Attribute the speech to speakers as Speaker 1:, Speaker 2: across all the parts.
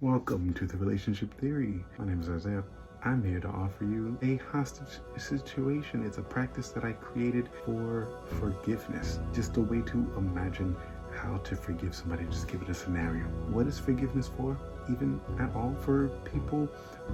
Speaker 1: Welcome to the Relationship Theory. My name is Isaiah. I'm here to offer you a hostage situation. It's a practice that I created for forgiveness. Just a way to imagine how to forgive somebody. Just give it a scenario. What is forgiveness for? Even at all, for people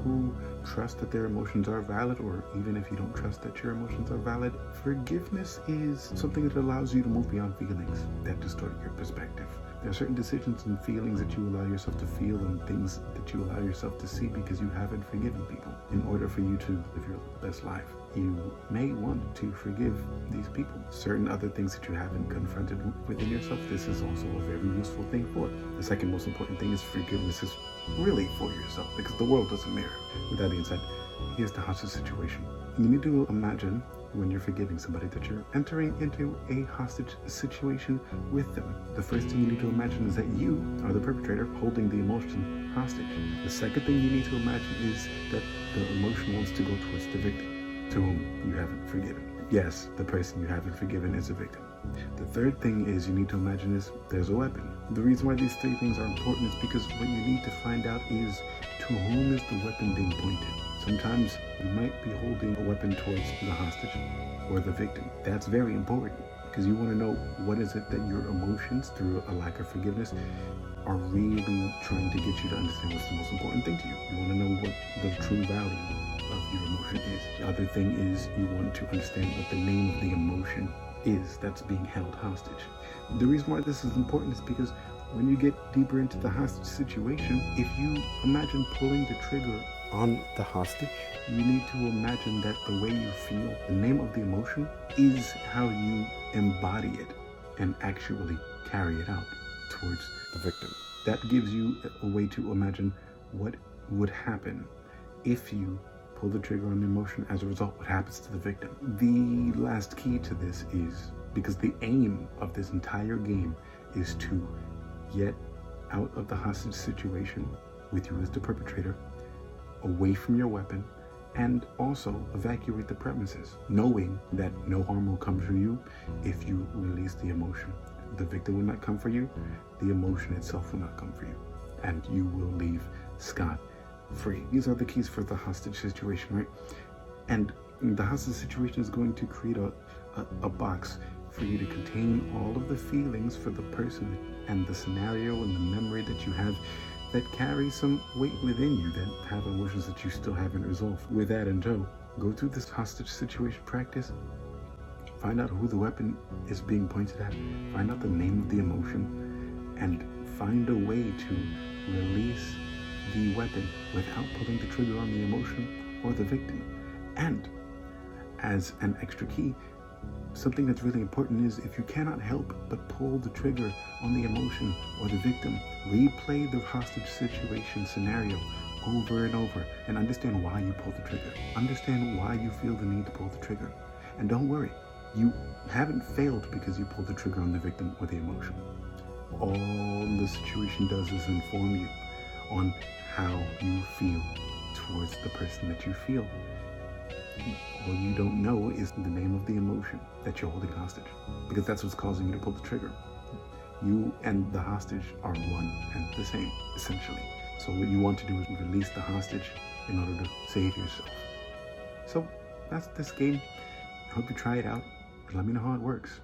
Speaker 1: who trust that their emotions are valid, or even if you don't trust that your emotions are valid, forgiveness is something that allows you to move beyond feelings that distort your perspective. There are certain decisions and feelings that you allow yourself to feel and things that you allow yourself to see because you haven't forgiven people. In order for you to live your best life, you may want to forgive these people. Certain other things that you haven't confronted within yourself, this is also a very useful thing for. The second most important thing is forgiveness is really for yourself because the world doesn't mirror. With that being said, here's the hostage situation. You need to imagine when you're forgiving somebody that you're entering into a hostage situation with them. The first thing you need to imagine is that you are the perpetrator holding the emotion hostage. The second thing you need to imagine is that the emotion wants to go towards the victim to whom you haven't forgiven. Yes, the person you haven't forgiven is a victim. The third thing is you need to imagine is there's a weapon. The reason why these three things are important is because what you need to find out is to whom is the weapon being pointed. Sometimes you might be holding a weapon towards the hostage or the victim. That's very important because you want to know what is it that your emotions, through a lack of forgiveness, are really trying to get you to understand what's the most important thing to you. You want to know what the true value of your emotion is. The other thing is you want to understand what the name of the emotion is that's being held hostage. The reason why this is important is because when you get deeper into the hostage situation, if you imagine pulling the trigger on the hostage, you need to imagine that the way you feel, the name of the emotion, is how you embody it and actually carry it out towards the victim. That gives you a way to imagine what would happen if you pull the trigger on the emotion. As a result, what happens to the victim. The last key to this is, because the aim of this entire game is to get out of the hostage situation with you as the perpetrator, away from your weapon, and also evacuate the premises, knowing that no harm will come for you if you release the emotion. The victim will not come for you, the emotion itself will not come for you, and you will leave scot-free. These are the keys for the hostage situation, right? And the hostage situation is going to create a box for you to contain all of the feelings for the person and the scenario and the memory that you have that carry some weight within you, that have emotions that you still haven't resolved. With that in tow, go through this hostage situation practice, find out who the weapon is being pointed at, find out the name of the emotion, and find a way to release the weapon without pulling the trigger on the emotion or the victim. And as an extra key, something that's really important is if you cannot help but pull the trigger on the emotion or the victim, replay the hostage situation scenario over and over and understand why you pulled the trigger. Understand why you feel the need to pull the trigger. And don't worry, you haven't failed because you pulled the trigger on the victim or the emotion. All the situation does is inform you on how you feel towards the person that you feel. All you don't know is the name of the emotion that you're holding hostage, because that's what's causing you to pull the trigger. You and the hostage are one and the same, essentially. So what you want to do is release the hostage in order to save yourself. So that's this game. I hope you try it out and let me know how it works.